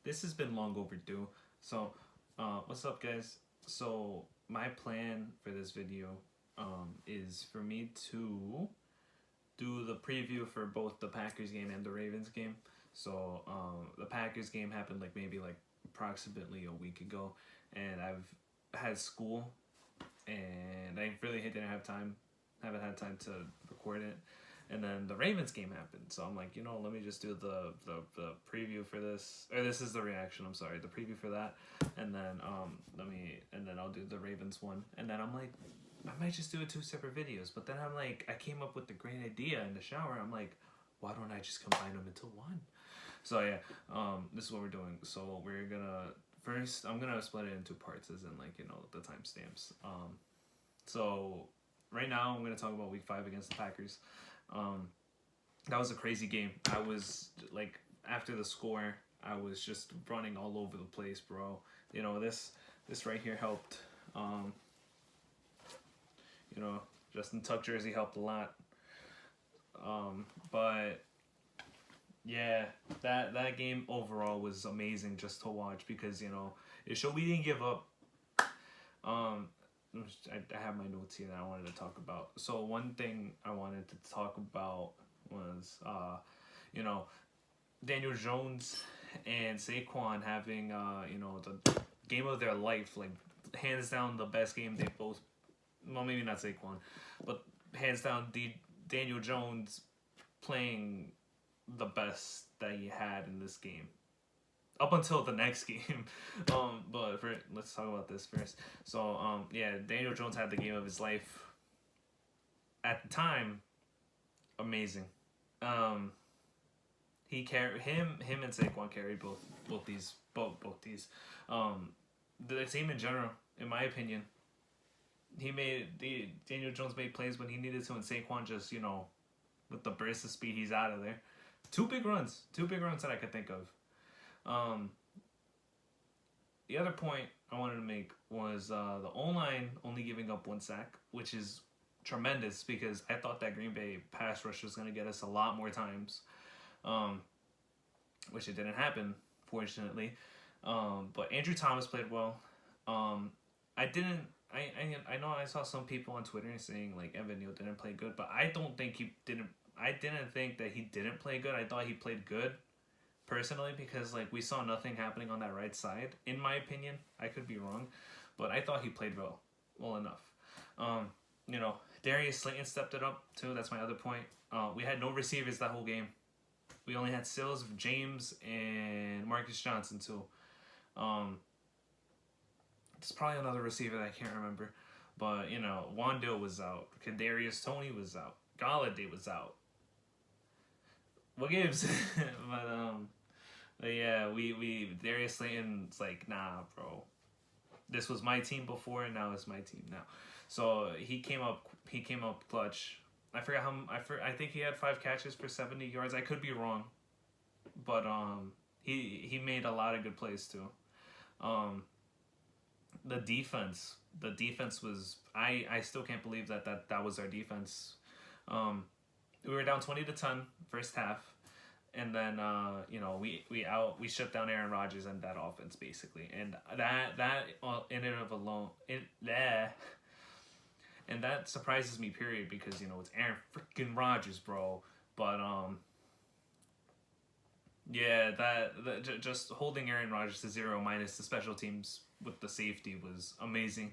this has been long overdue. So, what's up, guys? So, my plan for this video is for me to do the preview for both the Packers game and the Ravens game. So, the Packers game happened like maybe like approximately a week ago, and I've had school, and I really didn't have time, haven't had time to record it. And then the Ravens game happened, so I'm like, let me just do the preview for this, or this is the reaction. I'm sorry, the preview for that, and then I'll do the Ravens one, and then I'm like, I might just do it two separate videos. But then I'm like, I came up with the great idea in the shower. I'm like, why don't I just combine them into one? So yeah, this is what we're doing. So we're gonna first, I'm gonna split it into parts, as in like the timestamps. So right now I'm gonna talk about Week 5 against the Packers. That was a crazy game. I was like, after the score, I was just running all over the place, bro. This right here helped. You know, Justin Tuck jersey helped a lot. But yeah, that game overall was amazing just to watch, because it showed we didn't give up. I have my notes here that I wanted to talk about. So one thing I wanted to talk about was Daniel Jones and Saquon having the game of their life, like hands down the best game they both. Well, maybe not Saquon, but hands down Daniel Jones playing the best that he had in this game up until the next game. Let's talk about this first. So yeah, Daniel Jones had the game of his life at the time. Amazing. He carried him and Saquon carried both these. The team in general, in my opinion. Daniel Jones made plays when he needed to, and Saquon just with the burst of speed, he's out of there. Two big runs that I could think of. The other point I wanted to make was the O-line only giving up 1 sack, which is tremendous, because I thought that Green Bay pass rush was going to get us a lot more times, which it didn't happen, fortunately. But Andrew Thomas played well. I know I saw some people on Twitter saying like Evan Neal didn't play good, but I don't think he didn't. I didn't think that he didn't play good. I thought he played good, personally, because like we saw nothing happening on that right side. In my opinion, I could be wrong, but I thought he played well enough. Darius Slayton stepped it up too. That's my other point. We had no receivers that whole game. We only had Sills, James, and Marcus Johnson too. There's probably another receiver that I can't remember, but Wandale was out. Kadarius Toney was out. Galladay was out. What gives? But yeah, we Darius Slayton's like, nah, bro. This was my team before, and now it's my team now. So he came up clutch. I forgot how. I think he had 5 catches for 70 yards. I could be wrong, but he made a lot of good plays too. The defense was, I still can't believe that was our defense. We were down 20-10 first half, and then we shut down Aaron Rodgers and that offense basically, and that in and of alone and that surprises me, period, because it's Aaron freaking Rodgers, bro. But yeah, just holding Aaron Rodgers to 0 minus the special teams with the safety was amazing.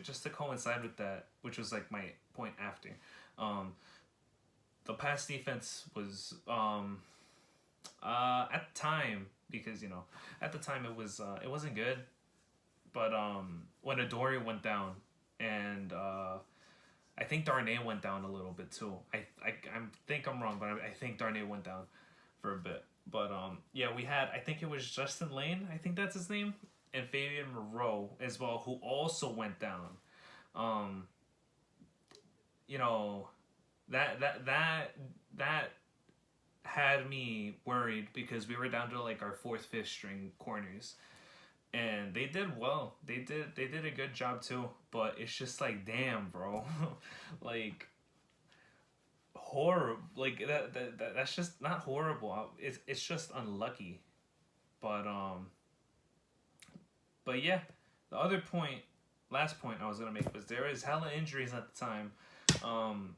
Just to coincide with that, which was like my point after, the pass defense was at the time, because at the time it wasn't good, but when Adoree went down, and I think Darnay went down a little bit too. I think I'm wrong, but I think Darnay went down for a bit. But yeah, we had, I think it was Justin Lane, I think that's his name, and Fabian Moreau as well, who also went down. That had me worried, because we were down to like our 4th, 5th string corners, and they did well. They did a good job too. But it's just like, damn, bro, like horrible. Like that's just not horrible. It's just unlucky. But yeah, the other point, last point I was gonna make was there is hella injuries at the time.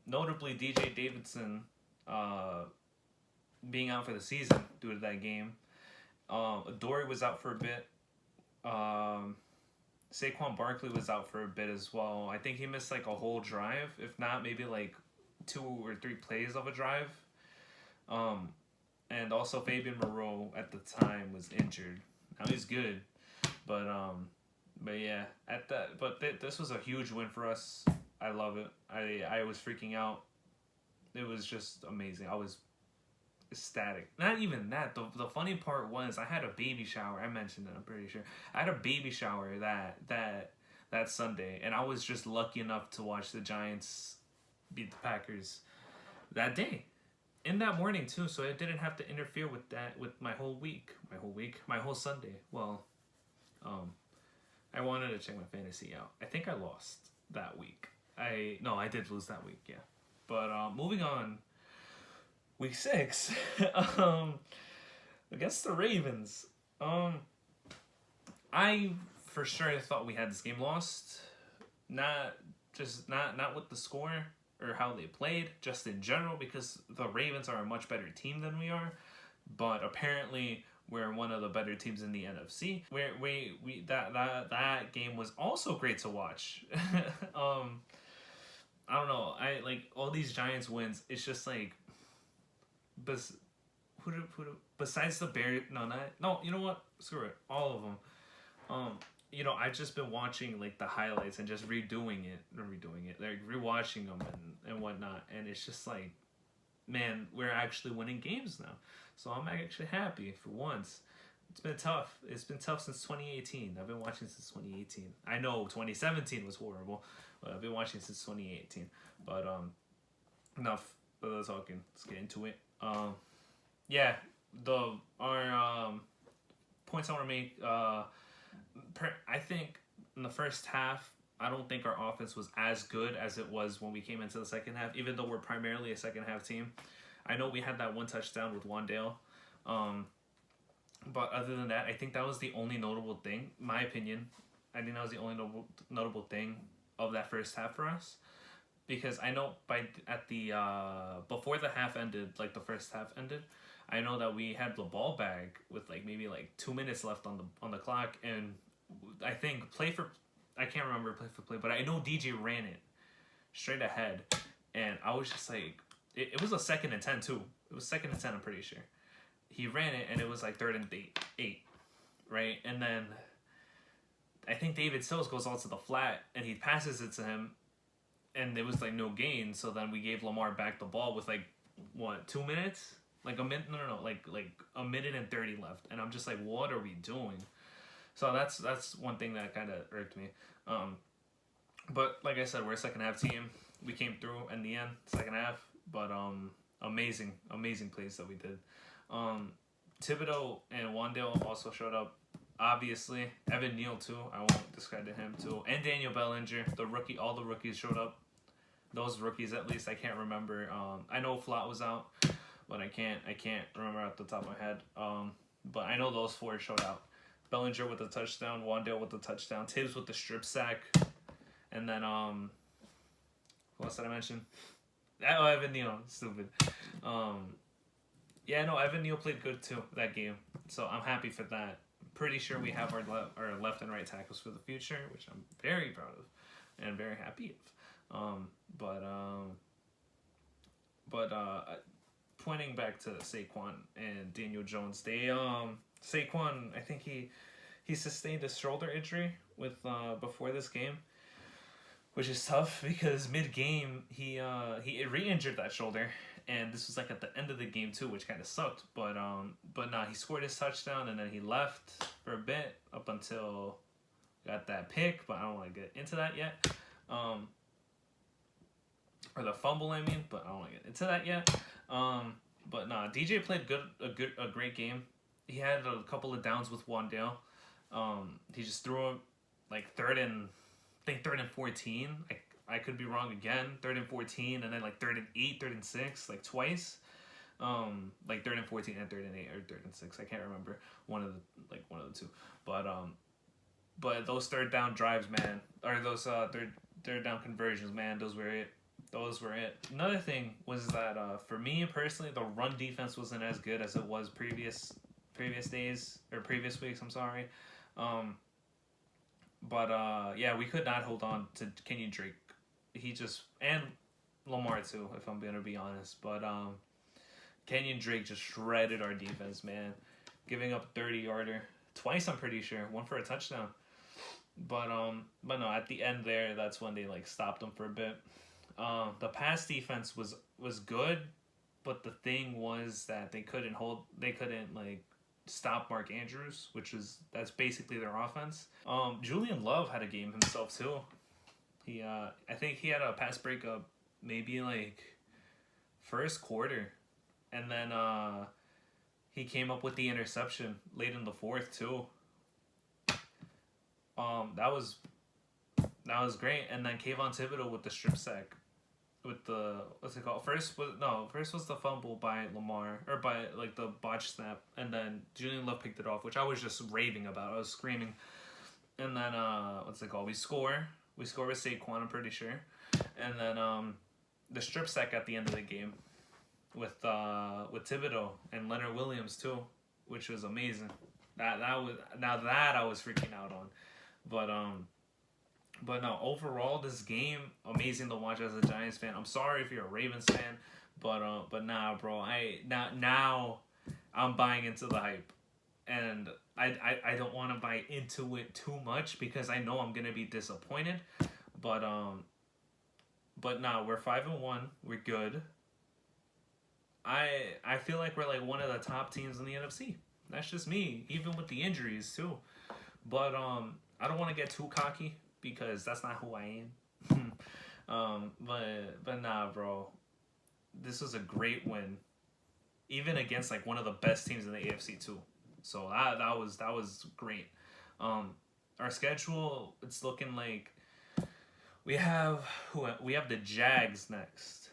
Notably DJ Davidson being out for the season due to that game. Dory was out for a bit. Saquon Barkley was out for a bit as well. I think he missed like a whole drive, if not maybe like 2 or 3 plays of a drive. And also Fabian Moreau at the time was injured. Now he's good, but yeah, this was a huge win for us. I love it. I was freaking out. It was just amazing. I was ecstatic. Not even that. The funny part was I had a baby shower. I mentioned it. I'm pretty sure I had a baby shower that Sunday, and I was just lucky enough to watch the Giants beat the Packers that day, in that morning too. So it didn't have to interfere with my whole week, my whole Sunday. Well, I wanted to check my fantasy out. I think I lost that week. I did lose that week. Yeah, but moving on. Week 6, against the Ravens. I for sure thought we had this game lost. Not with the score or how they played, just in general, because the Ravens are a much better team than we are. But apparently, we're one of the better teams in the NFC. That game was also great to watch. I don't know. I like all these Giants wins. It's just like. Besides the Bears, you know what? Screw it, all of them. I've just been watching like the highlights and just redoing it, like rewatching them and whatnot, and it's just like, man, we're actually winning games now. So I'm actually happy for once. It's been tough. It's been tough since 2018. I've been watching since 2018. I know 2017 was horrible, but I've been watching since 2018. But enough of the talking. Let's get into it. Yeah, our points I want to make. I think in the first half, I don't think our offense was as good as it was when we came into the second half. Even though we're primarily a second half team, I know we had that one touchdown with Wandale. But other than that, I think that was the only notable thing. My opinion, I think that was the only notable thing of that first half for us. Because I know before the half ended, like the first half ended, I know that we had the ball back with maybe 2 minutes left on the clock, and I think I can't remember play for play, but I know DJ ran it straight ahead, and I was just like, it was a 2nd and 10 too. It was 2nd and 10, I'm pretty sure. He ran it, and it was 3rd and 8, right? And then I think David Sills goes out to the flat, and he passes it to him. And it was no gain, so then we gave Lamar back the ball with 2 minutes? Like a minute? No, like a minute and 30 left. And I'm just like, what are we doing? So that's one thing that kind of irked me. But like I said, we're a second half team. We came through in the end, second half. But amazing plays that we did. Thibodeau and Wandale also showed up. Obviously, Evan Neal too. I won't discredit him too. And Daniel Bellinger, the rookie. All the rookies showed up. Those rookies, at least, I can't remember. I know Flott was out, but I can't remember off the top of my head. But I know those 4 showed out. Bellinger with the touchdown, Wandale with the touchdown, Tibbs with the strip sack, and then who else did I mention? Oh, Evan Neal, stupid. Yeah, no, Evan Neal played good too that game, so I'm happy for that. Pretty sure we have our left and right tackles for the future, which I'm very proud of and very happy of. Pointing back to Saquon and Daniel Jones, Saquon, I think he sustained a shoulder injury with before this game, which is tough because mid-game he re-injured that shoulder. And this was at the end of the game too, which kind of sucked. But he scored his touchdown and then he left for a bit up until got that pick. But I don't want to get into that yet. Or the fumble, I mean. But I don't want to get into that yet. DJ played a great game. He had a couple of downs with Wandale. He just threw him 3rd and 14. I could be wrong again. 3rd and 14, and then like 3rd and 8, 3rd and 6, like twice. Like 3rd and 14 and 3rd and 8 or 3rd and 6. I can't remember one of the two. But those 3rd down drives, man, or those third down conversions, man, those were it. Those were it. Another thing was that for me personally, the run defense wasn't as good as it was previous days or previous weeks. I'm sorry. Yeah, we could not hold on to Kenyon Drake. He just, and Lamar too, if I'm gonna be honest. But Kenyon Drake just shredded our defense, man, giving up 30-yarder twice. I'm pretty sure, one for a touchdown. But no, at the end there, that's when they like stopped him for a bit. The pass defense was good, but the thing was that they couldn't like stop Mark Andrews, that's basically their offense. Julian Love had a game himself too. He I think he had a pass breakup maybe like first quarter, and then he came up with the interception late in the fourth too. That was great. And then Kayvon Thibodeau with the strip sack, with the, what's it called? First was the fumble by Lamar, or by like the botch snap, and then Julian Love picked it off, which I was just raving about. I was screaming. And then what's it called? We score with Saquon, I'm pretty sure. And then the strip sack at the end of the game with Thibodeau and Leonard Williams too, which was amazing. That I was freaking out on. But no, overall, this game, amazing to watch as a Giants fan. I'm sorry if you're a Ravens fan, but nah, bro. Now I'm buying into the hype, and I don't want to buy into it too much because I know I'm gonna be disappointed. But nah, we're 5-1. We're good. I feel like we're like one of the top teams in the NFC. That's just me, even with the injuries too. But I don't want to get too cocky, because that's not who I am. But nah, bro, this was a great win, even against like one of the best teams in the AFC too. So that was great. Our schedule, it's looking like we have the Jags next.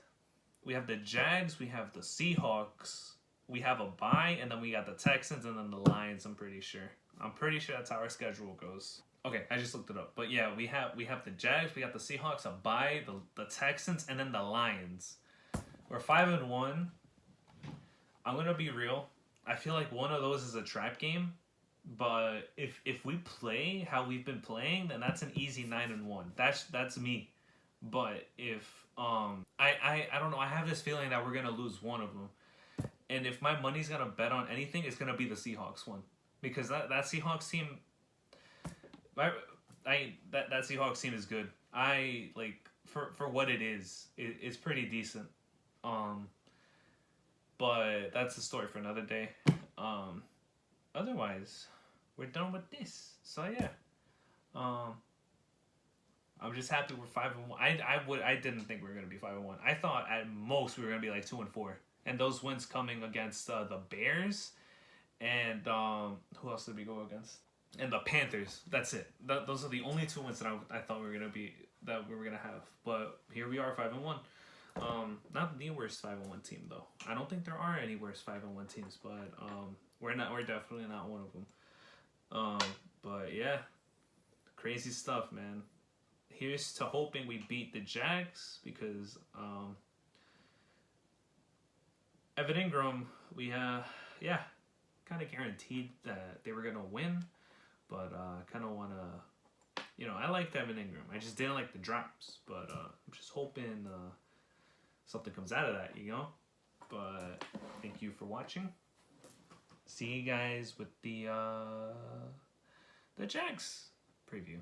We have the Jags, we have the Seahawks, we have a bye, and then we got the Texans and then the Lions. I'm pretty sure that's how our schedule goes. Okay, I just looked it up. But yeah, we have the Jags, we got the Seahawks, a bye, the Texans, and then the Lions. We're 5-1. I'm gonna be real. I feel like one of those is a trap game. But if we play how we've been playing, then that's an easy 9-1. That's me. But if I don't know, I have this feeling that we're gonna lose one of them. And if my money's gonna bet on anything, it's gonna be the Seahawks one. Because that Seahawks team, that Seahawks team is good. I like for what it is, it's pretty decent. But that's a story for another day. Otherwise, we're done with this. So yeah. I'm just happy we're 5-1. I didn't think we were gonna be 5-1. I thought at most we were gonna be like 2-4. And those wins coming against the Bears and who else did we go against? And the Panthers. That's it. Those are the only two wins that I thought we were gonna have. But here we are, 5-1. Not the worst 5-1 team though. I don't think there are any worse 5-1 teams, but we're definitely not one of them. But yeah, crazy stuff, man. Here's to hoping we beat the Jags, because Evan Ingram, we kind of guaranteed that they were gonna win, but kind of want to, I liked Evan Ingram. I just didn't like the drops, but I'm just hoping something comes out of that, But thank you for watching. See you guys with the Jags preview.